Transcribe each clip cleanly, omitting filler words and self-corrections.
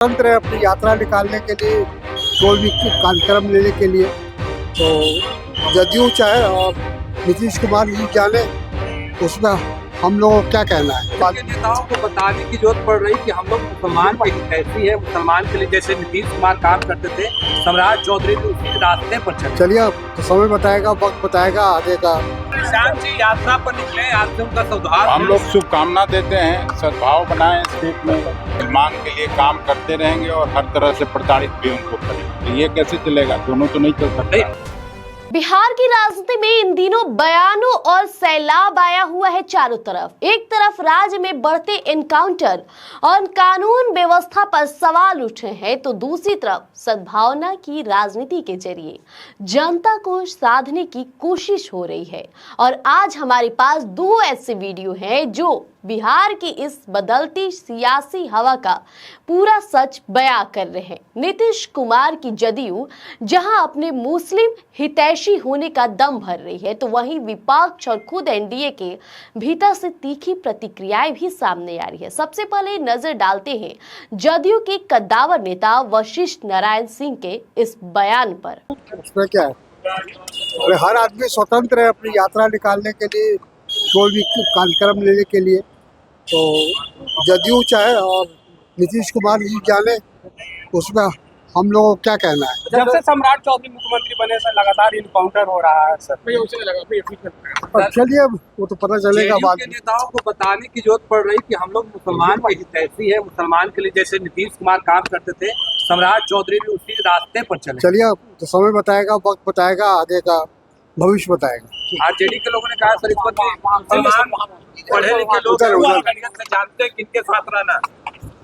स्वतंत्र है अपनी यात्रा निकालने के लिए, कोई भी कार्यक्रम लेने के लिए। तो जदयू चाहे और नीतीश कुमार जी जाने, उसमें हम लोगों को क्या कहना है। के नेताओं को बताने की जरूरत पड़ रही कि हम लोग मुसलमान की कैसी है, मुसलमान के लिए जैसे नीतीश कुमार काम करते थे, सम्राट चौधरी भी उसी रास्ते पर चले। चलिए अब तो समय बताएगा, वक्त बताएगा आगे का। श्याम जी यात्रा पर निकले, आज से उनका सौभाग्य। हम लोग शुभकामना देते हैं, सद्भाव बनाएं स्टेट में, मुसलमान के लिए काम करते रहेंगे और हर तरह से प्रताड़ित भी उनको करेंगे। तो ये कैसे चलेगा, दोनों तो नहीं चल सकता। बिहार की राजनीति में इन दिनों बयानों और सैलाब आया हुआ है चारों तरफ। एक तरफ राज्य में बढ़ते एनकाउंटर और कानून व्यवस्था पर सवाल उठे हैं, तो दूसरी तरफ सद्भावना की राजनीति के जरिए जनता को साधने की कोशिश हो रही है। और आज हमारे पास दो ऐसे वीडियो हैं जो बिहार की इस बदलती सियासी हवा का पूरा सच बयां कर रहे हैं। नीतीश कुमार की जदयू जहां अपने मुस्लिम हितैषी होने का दम भर रही है, तो वहीं विपक्ष और खुद एनडीए के भीतर से तीखी प्रतिक्रियाएं भी सामने आ रही है। सबसे पहले नजर डालते हैं जदयू के कद्दावर नेता वशिष्ठ नारायण सिंह के इस बयान पर। उसमें क्या है, अरे हर आदमी स्वतंत्र है अपनी यात्रा निकालने के लिए, कोई भी कार्यक्रम लेने के लिए। तो जदयू चाहे और नीतीश कुमार जी जाने, उसमें हम लोगों को क्या कहना है। जब से सम्राट चौधरी मुख्यमंत्री बने से लगातार इनकाउंटर हो रहा है सर। अब चलिए वो तो पता चलेगा बाद के में। नेताओं को बताने की जरूरत पड़ रही कि हम लोग मुसलमान की हितैषी है, मुसलमान के लिए जैसे नीतीश कुमार काम करते थे, सम्राट चौधरी भी उसी रास्ते पर चले। चलिए अब तो समय बताएगा, वक्त बताएगा आगे का, भविष्य बताएगा। आरजेडी के लोगों ने कहा सर, इस पर पढ़े लिखे लोग जानते हैं किनके साथ रहना।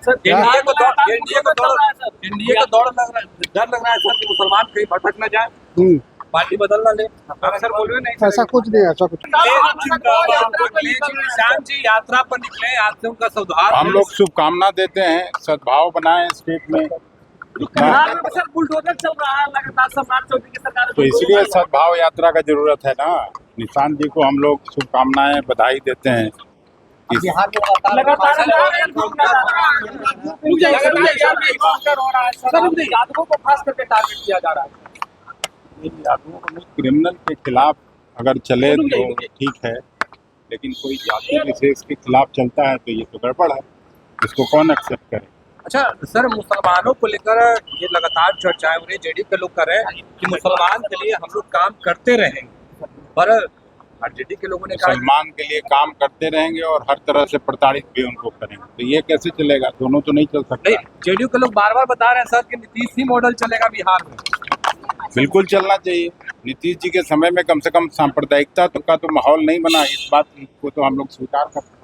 एनडीए को डर लग रहा है सर कि मुसलमान कहीं भटक न जाए, पार्टी बदल ना ले। सर बोल रहे नहीं, ऐसा कुछ नहीं, ऐसा कुछ। श्याम जी यात्रा पर निकले, आज से उनका सौभाग्य। हम लोग शुभकामना देते हैं, सद्भाव बनाएं स्टेट में। बुलडोजर चल रहा है लगातार, सम्राट चौधरी की सरकार। तो इसलिए सद्भाव यात्रा का जरूरत है ना। निशान जी को हम लोग शुभकामनाएं, बधाई देते हैं। यादवों को खास करके टारगेट किया जा रहा है। यादवों को क्रिमिनल के खिलाफ अगर चले तो ठीक है, लेकिन कोई जाति विशेष के खिलाफ चलता है तो ये तो गड़बड़ है, इसको कौन एक्सेप्ट करे। अच्छा सर, मुसलमानों को लेकर ये लगातार चर्चाएं हो रही, जेडी के लोग कर रहे हैं कि मुसलमान के लिए हम लोग काम करते रहेंगे, पर आरजेडी के लोगों ने कहा मुसलमान के लिए काम करते रहेंगे और हर तरह से प्रताड़ित भी उनको करेंगे। तो ये कैसे चलेगा, दोनों तो नहीं चल सकता। नहीं, जेडीयू के लोग बार बार बता रहे हैं सर कि नीतीश ही मॉडल चलेगा बिहार में। बिल्कुल चलना चाहिए। नीतीश जी के समय में कम से कम सांप्रदायिकता का तो माहौल नहीं बना, इस बात को तो हम लोग स्वीकार करते हैं।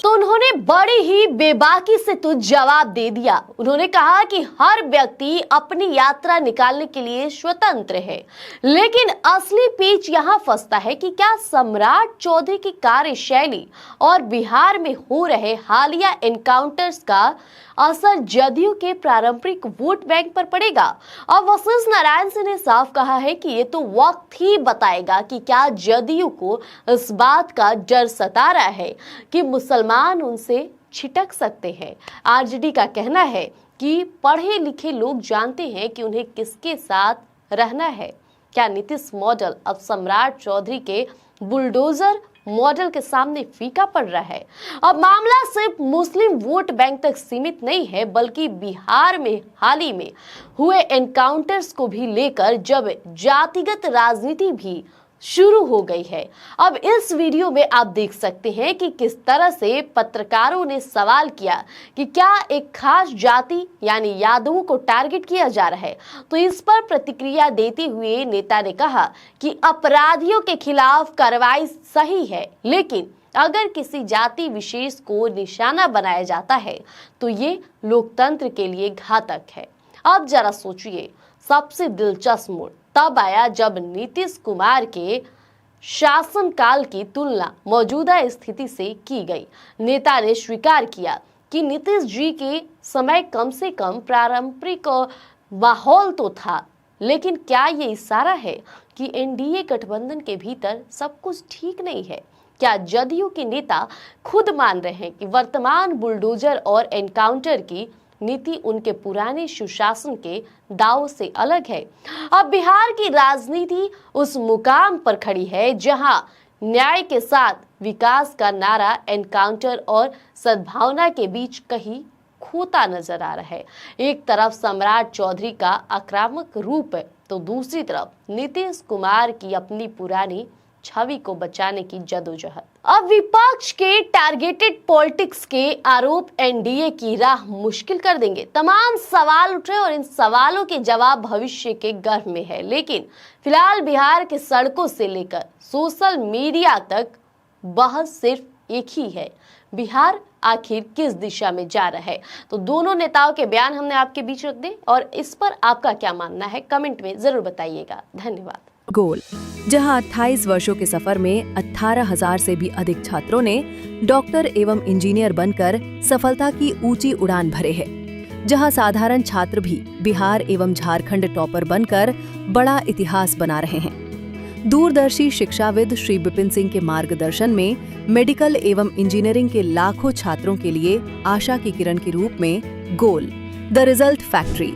तो उन्होंने बड़ी ही बेबाकी से तो जवाब दे दिया। उन्होंने कहा कि हर व्यक्ति अपनी यात्रा निकालने के लिए स्वतंत्र है, लेकिन असली पेच यहां फंसता है कि क्या सम्राट चौधरी की कार्यशैली और बिहार में हो रहे हालिया एनकाउंटर्स का असर जदयू के पारंपरिक वोट बैंक पर पड़ेगा। और वशिष्ठ नारायण सिंह ने साफ कहा है कि ये तो वक्त ही बताएगा कि क्या जदयू को इस बात का डर सता रहा है कि मुसलमान उनसे छिटक सकते हैं। आरजेडी का कहना है कि पढ़े लिखे लोग जानते हैं कि उन्हें किसके साथ रहना है। क्या नीतीश मॉडल अब सम्राट चौधरी के बुलडोजर मॉडल के सामने फीका पड़ रहा है? अब मामला सिर्फ मुस्लिम वोट बैंक तक सीमित नहीं है, बल्कि बिहार में हाल ही में हुए एनकाउंटर्स को भी लेकर जब जातिगत राजनीति भी शुरू हो गई है। अब इस वीडियो में आप देख सकते हैं कि किस तरह से पत्रकारों ने सवाल किया कि क्या एक खास जाति यानी यादवों को टारगेट किया जा रहा है। तो इस पर प्रतिक्रिया देते हुए नेता ने कहा कि अपराधियों के खिलाफ कार्रवाई सही है, लेकिन अगर किसी जाति विशेष को निशाना बनाया जाता है तो ये लोकतंत्र के लिए घातक है। अब जरा सोचिए, सबसे दिलचस्प मोड़ तब आया जब नीतीश कुमार के शासनकाल की तुलना मौजूदा स्थिति से की गई। नेता ने स्वीकार किया कि नीतीश जी के समय कम से कम पारंपरिक माहौल तो था, लेकिन क्या ये इशारा है कि एनडीए गठबंधन के भीतर सब कुछ ठीक नहीं है? क्या जदयू के नेता खुद मान रहे हैं कि वर्तमान बुलडोजर और एनकाउंटर की नीति उनके पुराने सुशासन के दाव से अलग है। अब बिहार की राजनीति उस मुकाम पर खड़ी है जहां न्याय के साथ विकास का नारा एनकाउंटर और सद्भावना के बीच कहीं खोता नजर आ रहा है। एक तरफ सम्राट चौधरी का आक्रामक रूप है तो दूसरी तरफ नीतीश कुमार की अपनी पुरानी छवि को बचाने की जदोजहद। अब विपक्ष के टारगेटेड पॉलिटिक्स के आरोप एनडीए की राह मुश्किल कर देंगे। तमाम सवाल उठ रहे हैं और इन सवालों के जवाब भविष्य के गर्भ में है। लेकिन फिलहाल बिहार के सड़कों से लेकर सोशल मीडिया तक बहस सिर्फ एक ही है, बिहार आखिर किस दिशा में जा रहा है। तो दोनों नेताओं के बयान हमने आपके बीच रख दिए और इस पर आपका क्या मानना है कमेंट में जरूर बताइएगा। धन्यवाद। गोल, जहां 28 वर्षों के सफर में 18,000 से भी अधिक छात्रों ने डॉक्टर एवं इंजीनियर बनकर सफलता की ऊंची उड़ान भरे हैं, जहां साधारण छात्र भी बिहार एवं झारखंड टॉपर बनकर बड़ा इतिहास बना रहे हैं। दूरदर्शी शिक्षाविद श्री विपिन सिंह के मार्गदर्शन में मेडिकल एवं इंजीनियरिंग के लाखों छात्रों के लिए आशा की किरण के रूप में गोल, द रिजल्ट फैक्ट्री